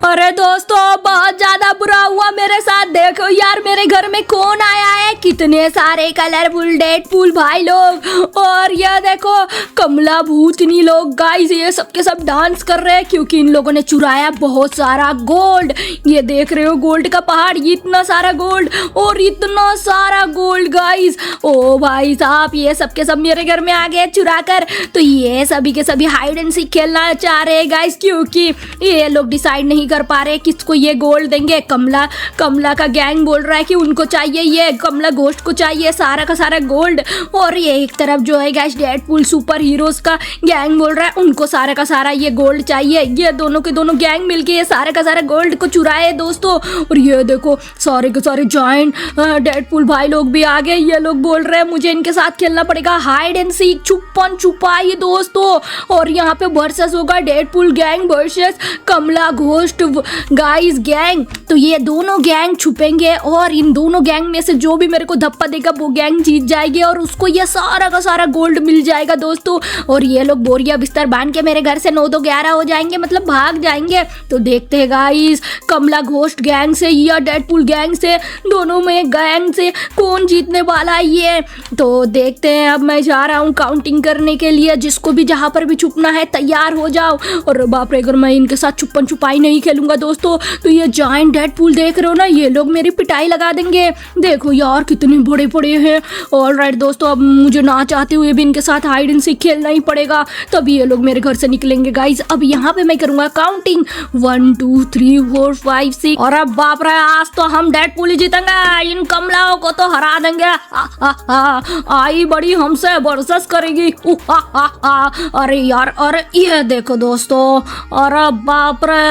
अरे दोस्तों बहुत ज्यादा बुरा हुआ मेरे साथ। देखो यार मेरे घर में कौन आया है, कितने सारे कलरफुल डेडपूल भाई लोग, और ये देखो कमला भूतनी लोग। गाइस ये सब के सब डांस कर रहे हैं क्योंकि इन लोगों ने चुराया बहुत सारा गोल्ड। ये देख रहे हो गोल्ड का पहाड़, इतना सारा गोल्ड और इतना सारा गोल्ड गाइस। ओ भाई साहब ये सब के सब मेरे घर में आ गए चुरा कर। तो ये सभी के सभी हाइड एंड सीक खेलना चाह रहे हैं गाइस, क्योंकि ये लोग डिसाइड नहीं कर पा रहे किसको ये गोल्ड देंगे। कमला का गैंग बोल रहा है कि उनको चाहिए, ये कमला घोस्ट को चाहिए सारा का सारा गोल्ड। और ये एक तरफ जो है गाइस डेडपूल सुपर हीरोज का गैंग बोल रहा है उनको सारा का सारा ये गोल्ड चाहिए। ये दोनों के दोनों गैंग मिलके ये सारा का सारा गोल्ड को चुराए दोस्तों। और ये देखो सारे के सारे जॉइंट डेडपूल भाई लोग भी आ गए। ये लोग बोल रहे हैं मुझे इनके साथ खेलना पड़ेगा हाइड एंड सीक, छुपन छुपाई दोस्तों। और यहाँ पे वर्सेस होगा डेडपूल गैंग वर्सेस कमला घोस्ट गाइस गैंग। तो ये दोनों गैंग छुपेंगे और इन दोनों गैंग में से जो भी मेरे को धप्पा देगा वो गैंग जीत जाएगी और उसको ये सारा का सारा गोल्ड मिल जाएगा दोस्तों। और ये लोग बोरिया बिस्तर बांध के मेरे घर से 9 2 11 हो जाएंगे, मतलब भाग जाएंगे। तो देखते हैं गाइस कमला घोस्ट गैंग से या डेडपूल गैंग से, दोनों में गैंग से कौन जीतने वाला है ये। तो देखते हैं। अब मैं जा रहा हूँ काउंटिंग करने के लिए, जिसको भी जहाँ पर भी छुपना है तैयार हो जाओ। और बाप रे अगर मैं इनके साथ छुपन छुपाई नहीं खेलूंगा दोस्तों तो ये जायंट डेडपूल देख रहे हो ना, ये लोग मेरी पिटाई लगा देंगे। देखो यार कितने बड़े बड़े हैं। ऑलराइट दोस्तों अब मुझे ना चाहते हुए भी इनके साथ हाइड एंड सीक खेलना ही पड़ेगा, तभी ये लोग मेरे घर से निकलेंगे गाइस। अब यहाँ पे मैं करूंगा काउंटिंग 1 2 3 4 5 6। और अब बाप रे आज तो हम डेडपूल ही जीतेंगे, इन कमलाओं को तो हरा देंगे। आई बड़ी हमसे वर्सेस करेगी। अरे यार अरे ये देखो दोस्तों, अरे बाप रे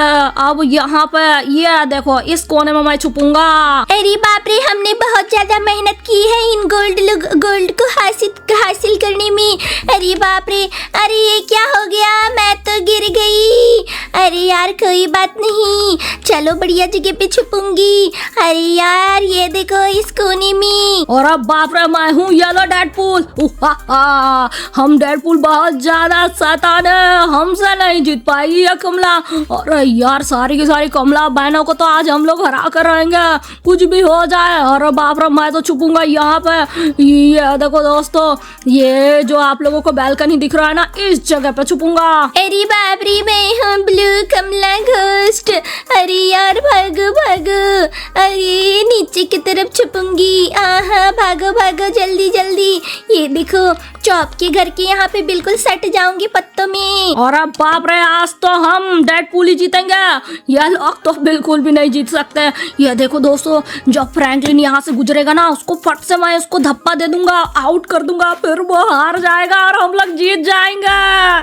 अब यहाँ पे ये देखो इस कोने में मैं छुपूंगा। अरे बाप रे हमने बहुत ज्यादा मेहनत की है इन गोल्ड को हासिल करने में। अरे बाप रे, अरे ये क्या हो गया, मैं तो गिर गई। अरे यार कोई बात नहीं, चलो बढ़िया जगह पे छुपूंगी। अरे यार ये देखो इस कोने में। और अब बाप रे मैं हूँ येलो डेडपूल। हम डेडपूल बहुत ज्यादा शैतान है, हमसे नहीं जीत पाएगी ये कमला। अरे यार सारी की सारी कमला बहनों को तो आज हम लोग हरा कर रहेंगे, कुछ भी हो जाए। अरे बाप रे मैं तो छुपूंगा यहाँ पे। ये देखो दोस्तों ये जो आप लोगों को बैल्कनी दिख रहा है ना, इस जगह पे छुपूंगा। अरे बाप रे मैं हूँ ब्लू कमला घोस्ट। अरे यार भागो भागो, अरे नीचे की तरफ छुपूंगी। आहा भागो भागो जल्दी जल्दी। ये देखो चौप के घर के यहाँ पे बिल्कुल सट जाऊंगी पत्तों में। और अब बाप रे आज तो हम डेडपूल ही जीतेंगे, ये लोग तो बिल्कुल भी नहीं जीत सकते। ये देखो दोस्तों जब फ्रैंकलिन यहाँ से गुजरेगा ना, उसको फट से मैं उसको धप्पा दे दूंगा, आउट कर दूंगा, फिर वो हार जाएगा और हम लोग जीत जाएंगे।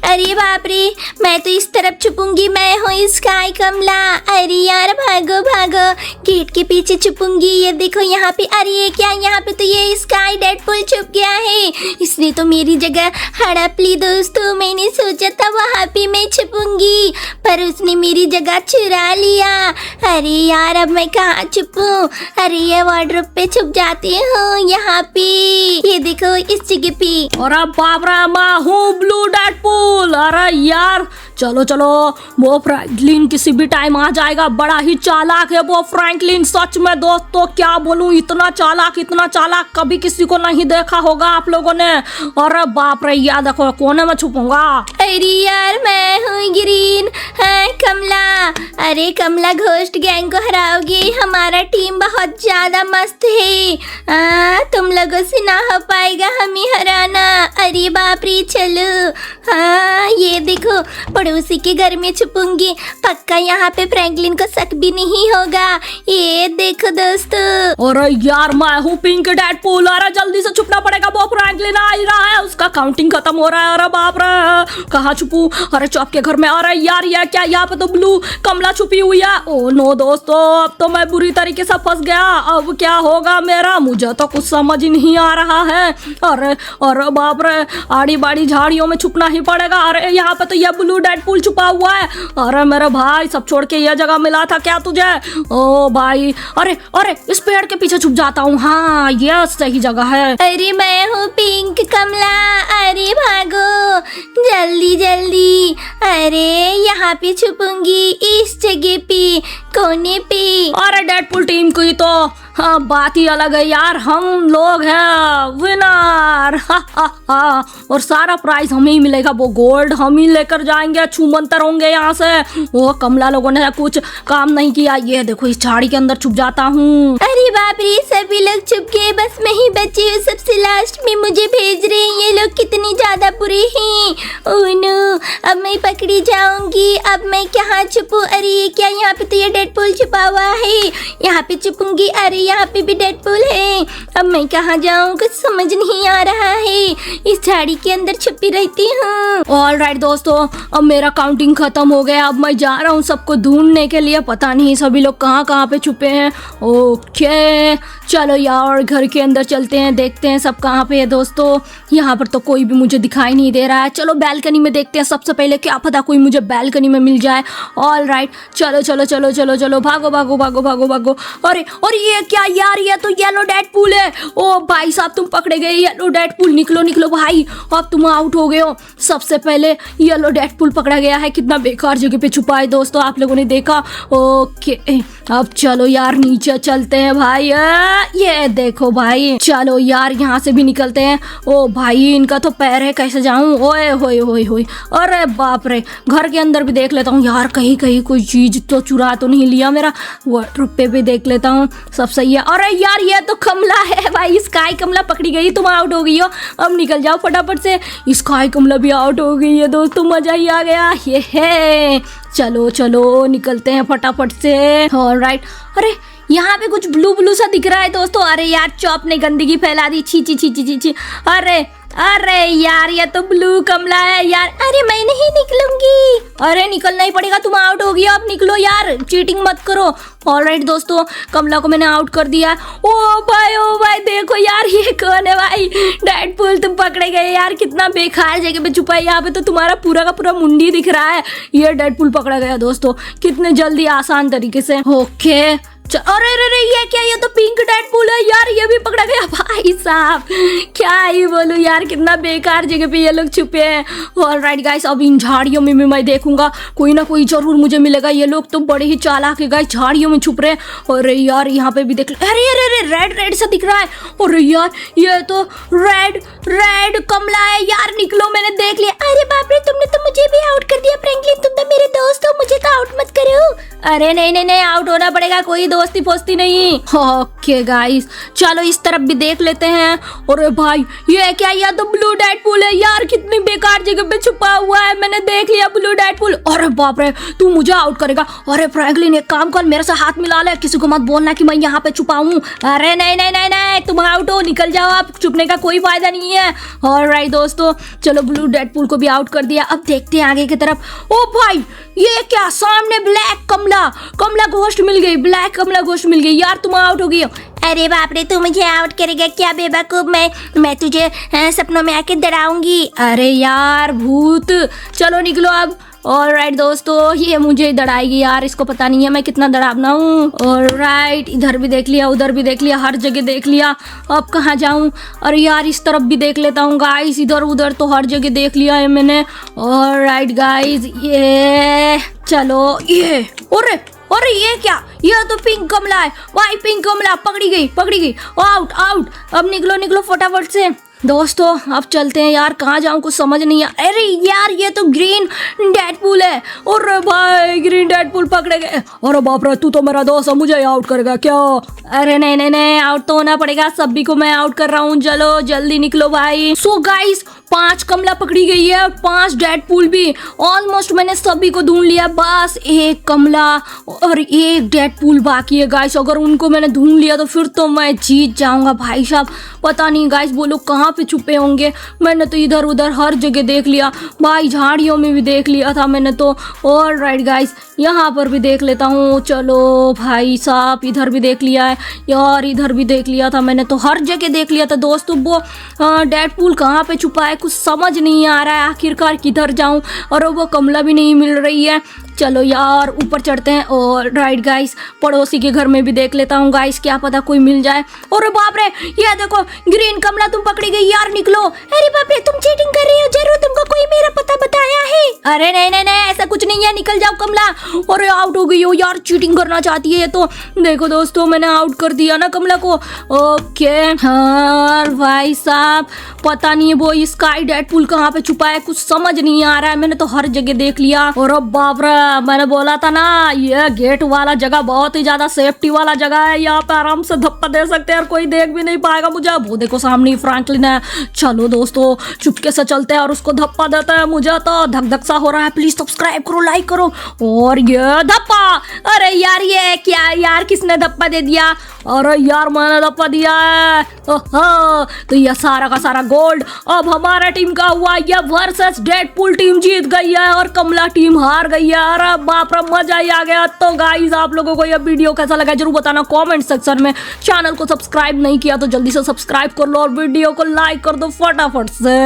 अरे बाप रे मैं तो इस तरफ छुपूंगी, मैं हूँ स्काई कमला। अरे यार भागो भागो, गेट के पीछे छुपूंगी। ये देखो यहाँ पे, अरे ये क्या, यहाँ पे तो ये स्काई डेडपूल छुप गया है, इसने तो मेरी जगह हड़प ली दोस्तों। मैंने सोचा था वहाँ पे मैं छुपूंगी पर उसने मेरी जगह चुरा लिया। अरे यार अब मैं कहाँ छुपूं? अरे ये वार्डरोब पे छुप जाती हूँ, यहाँ पे ये देखो इस जगह पे। और अब बाप रे मैं हूँ ब्लू डेडपूल। अरे यार चलो चलो, वो फ्रैंकलिन किसी भी टाइम आ जाएगा, बड़ा ही चालाक है वो फ्रैंकलिन। सच में दोस्तों क्या बोलूं, इतना चालाक कभी किसी को नहीं देखा होगा आप लोगों ने। और बाप रे यार देखो कोने में छुपूंगा। अरे यार मैं हूँ ग्रीन। हाँ कमला, अरे कमला घोस्ट गैंग को हराओगे, हमारा टीम बहुत ज्यादा मस्त है। तुम लोगों से ना हो पाएगा हमें हराना। अरे बाप रे चलो। हाँ ये देखो पड़ोसी के घर में छुपूंगी, पक्का यहाँ पे फ्रैंकलिन को शक भी नहीं होगा। ये देखो दोस्तों। अरे यार मैं हूँ पिंक डेडपूल। अरे जल्दी से छुपना पड़ेगा, वो फ्रैंकलिन आ ही रहा है, उसका काउंटिंग खत्म हो रहा है। अरे बाप रे कहाँ छुपू? अरे चौप के घर में। अरे यार ये क्या, यहाँ पे तो ब्लू कमला छुपी हुई है। ओ नो दोस्तों अब तो मैं बुरी तरीके से फंस गया। अब क्या होगा मेरा, मुझे तो कुछ समझ ही नहीं आ रहा है। अरे बाप रे आड़ी बाड़ी झाड़ियों में छुपना ही पड़ेगा। अरे यहाँ पे तो ये ब्लू डेडपूल छुपा हुआ है। अरे मेरे भाई सब छोड़ के ये जगह मिला था क्या तुझे? ओ भाई अरे इस पेड़ के पीछे छुप जाता हूँ। हाँ ये सही जगह है। अरे मैं हूँ पिंक कमला। अरे भागो जल्दी जल्दी। अरे यहाँ पे छुपूंगी इस जगह पे, कोने पे। अरे डेडपुल टीम की तो हाँ बात ही अलग है यार, हम लोग हैं विनर। और सारा प्राइज हमें ही मिलेगा, वो गोल्ड हम ही लेकर जाएंगे, छूमंतर होंगे यहाँ से। वो कमला लोगों ने कुछ काम नहीं किया। ये देखो इस झाड़ी के अंदर छुप जाता हूँ। अरे बाप रे, सभी लोग छुप गए, बस मैं ही बची हूँ। सबसे लास्ट में मुझे भेज रहे हैं ये लोग, कितनी ज्यादा बुरे हैं। ओह नो, अब मैं पकड़ी जाऊंगी। अब मैं कहाँ छुपूं? अरे ये क्या, यहाँ पे तो ये डेडपुल छुपा हुआ है, यहाँ पे छुपूंगी। अरे यहाँ पे भी डेडपुल है। अब मैं कहाँ जाऊँ, कुछ समझ नहीं आ रहा है। इस झाड़ी के अंदर छुपी रहती हूँ। ऑलराइट दोस्तों, अब मेरा काउंटिंग खत्म हो गया। अब मैं जा रहा हूँ सबको ढूंढने के लिए। पता नहीं सभी लोग कहाँ कहाँ पे छुपे हैं। ओके चलो यार, घर के अंदर चलते हैं, देखते हैं सब कहाँ पे है। दोस्तों यहाँ पर तो कोई भी मुझे दिखाई नहीं दे रहा है। चलो बैल्कनी में देखते हैं सबसे पहले, क्या पता कोई मुझे बैल्कनी में मिल जाए। ऑलराइट चलो चलो चलो चलो चलो, भागो भागो भागो भागो भागो। अरे और ये क्या यार, ये तो येलो डेडपुल है। ओ भाई साहब तुम पकड़े गए येलो डेडपुल, निकलो निकलो भाई, अब तुम आउट हो गए हो। सबसे पहले येलो डेडपुल पकड़ा गया है। कितना बेकार जगह पे छुपा है दोस्तों, आप लोगों ने देखा। ओके अब चलो यार नीचे चलते हैं भाई। ये देखो भाई, चलो यार यहाँ से भी निकलते हैं। ओ भाई इनका तो पैर है, कैसे जाऊं। ओए होए होए होए, अरे बाप रे, घर के अंदर भी देख लेता हूँ यार, कहीं कहीं कोई चीज तो चुरा तो नहीं लिया मेरा। वार्डरोब पे भी देख लेता हूँ, सब सही है। अरे यार ये तो कमला है भाई, स्काई कमला पकड़ी गई, तुम आउट हो गई हो। अब निकल जाओ फटाफट से। स्काई कमला भी आउट हो गई है दोस्तों, मजा ही आ गया। ये है, चलो चलो निकलते हैं फटाफट से। ऑलराइट, अरे यहाँ पे कुछ ब्लू ब्लू सा दिख रहा है दोस्तों। अरे यार चॉप ने गंदगी फैला दी, छी छी छी छी छी छी। अरे अरे यार ये तो ब्लू कमला है यार। अरे मैं नहीं निकलूंगी। अरे निकलना ही पड़ेगा, तुम आउट हो गया, अब निकलो यार, चीटिंग मत करो। ऑलराइट दोस्तों, कमला को मैंने आउट कर दिया। ओ भाई देखो यार, ये कौन है भाई? डेडपुल तुम पकड़े गए यार, कितना बेकार जगह पे छुपा है। यहाँ पे तो तुम्हारा पूरा का पूरा मुंडी दिख रहा है। ये डेडपुल पकड़ा गया दोस्तों, कितने जल्दी आसान तरीके से। ओके अरे अरे ये क्या, ये तो पिंक डेडपुल है यार, ये भी पकड़ा गया। भाई साहब क्या ही बोलूं यार, कितना बेकार जगह पे ये लोग छुपे हैं। ऑलराइट गाइस, अब इन झाड़ियों में भी मैं देखूंगा, कोई ना कोई जरूर मुझे मिलेगा। ये लोग तो बड़े ही चालाक है गाइस, झाड़ियों में छुप रहे हैं। अरे यार यहाँ पे भी देख, अरे अरे अरे रेड रेड सा दिख रहा है। अरे यार ये तो रेड रेड कमला है यार, निकलो, मैंने देख लिया। अरे बाप रे, तुमने तो मुझे भी आउट कर दिया फ्रैंकलिन, तुम तो मेरे दोस्त हो, मुझे तो आउट मत करो। अरे नहीं नहीं नहीं, आउट होना पड़ेगा, कोई दोस्ती फोस्ती नहीं। ओके गाइस, चलो इस तरफ भी देख लेते हैं। अरे भाई ये क्या, ये तो ब्लू डेडपुल है यार, कितनी बेकार जगह पे छुपा हुआ है, मैंने देख लिया ब्लू डेडपुल। अरे बाप रे, तू मुझे आउट करेगा? अरे फ्रैंकलिन एक काम कर, मेरे से हाथ मिला ले, किसी को मत बोलना कि मैं यहाँ पे छुपा हूँ। अरे नहीं नहीं नहीं नहीं, तुम आउट हो, निकल जाओ, आप छुपने का कोई फायदा नहीं है। ऑलराइट दोस्तों, चलो ब्लू डेडपुल को भी आउट कर दिया। अब देखते हैं आगे की तरफ। ओ भाई ये क्या, सामने ब्लैक कमला घोस्ट मिल गई, ब्लैक कमला घोस्ट मिल गई यार, तुम आउट हो गई हो। अरे बाप रे, तू मुझे आउट करेगा क्या बेवकूफ? मैं तुझे सपनों में आके डराऊंगी। अरे यार भूत, चलो निकलो अब। ऑलराइट दोस्तों, ये मुझे दड़ाएगी यार, इसको पता नहीं है मैं कितना दड़ावना हूँ। ऑलराइट, इधर भी देख लिया, उधर भी देख लिया, हर जगह देख लिया, अब कहाँ जाऊँ? अरे यार इस तरफ भी देख लेता हूँ गाइस, इधर उधर तो हर जगह देख लिया है मैंने। ऑलराइट गाइस, ये चलो, ये अरे ये क्या, ये तो पिंक कमला है भाई, पिंक कमला पकड़ी गई। आउट आउट, अब निकलो निकलो फटाफट से। दोस्तों अब चलते हैं यार, कहाँ जाऊँ कुछ समझ नहीं आ। अरे यार ये तो ग्रीन डेडपुल है। अरे भाई ग्रीन डेडपुल पकड़े गए। अरे बाप रे, तू तो मेरा दोस्त है, मुझे आउट करेगा क्या? अरे नहीं नहीं नहीं, आउट तो होना पड़ेगा, सभी को मैं आउट कर रहा हूँ। चलो जल्दी निकलो भाई। सो गाइस 5 कमला पकड़ी गई है, 5 डेडपुल भी। ऑलमोस्ट मैंने सभी को ढूंढ लिया, बस 1 कमला और 1 डेडपुल बाकी है गाइस। अगर उनको मैंने ढूंढ लिया तो फिर तो मैं जीत जाऊंगा भाई साहब। पता नहीं गाइस वो लोग कहाँ पे छुपे होंगे, मैंने तो इधर उधर हर जगह देख लिया भाई, झाड़ियों में भी देख लिया था मैंने तो। ऑलराइट गाइस, यहाँ पर भी देख लेता हूँ। चलो भाई साहब, इधर भी देख लिया है यार, इधर भी देख लिया था मैंने तो, हर जगह देख लिया था दोस्तों। वो डेडपुल कहाँ पे छुपा है कुछ समझ नहीं आ रहा है, आखिरकार किधर जाऊँ? और वो कमला भी नहीं मिल रही है। चलो यार ऊपर चढ़ते हैं। और राइट गाइस, पड़ोसी के घर में भी देख लेता हूँ गाइस, क्या पता कोई मिल जाए। और बाप रे, ये देखो ग्रीन कमला तुम पकड़ी गई यार, निकलो। अरे बाप रे, तुम चीटिंग कर रही हो, जरूर तुमको कोई मेरा पता बताया है। अरे नहीं नहीं नहीं, ऐसा कुछ नहीं है, निकल जाओ कमला। और आउट हो गई हो यार, चीटिंग करना चाहती है ये तो। देखो दोस्तों, मैंने आउट कर दिया ना कमला को। ओके हाँ भाई साहब, पता नहीं वो स्काई डेडपूल कहाँ पे छुपा है, कुछ समझ नहीं आ रहा है। मैंने तो हर जगह देख लिया। और अब बाप रे, मैंने बोला था ना, ये गेट वाला जगह बहुत ही ज्यादा सेफ्टी वाला जगह है, यहाँ पे आराम से धप्पा दे सकते हैं और कोई देख भी नहीं पाएगा मुझे। वो देखो सामने फ्रैंकलिन है। चलो दोस्तों, चुपके से चलते हैं और उसको धप्पा देते हैं। मुझे तो धक धक सा हो रहा है। प्लीज सब्सक्राइब करो, लाइक करो। और ये धप्पा, अरे यार ये क्या यार, किसने धप्पा दे दिया? अरे यार मैंने धप्पा दिया है। तो ये सारा का सारा गोल्ड अब हमारा टीम का हुआ। ये वर्सेस डेडपूल टीम जीत गई है और कमला टीम हार गई है। अरे बाप रे, मजा ही आ गया। तो गाइस, आप लोगों को ये वीडियो कैसा लगा जरूर बताना कमेंट सेक्शन में। चैनल को सब्सक्राइब नहीं किया तो जल्दी से सब्सक्राइब कर लो और वीडियो को लाइक कर दो फटाफट से।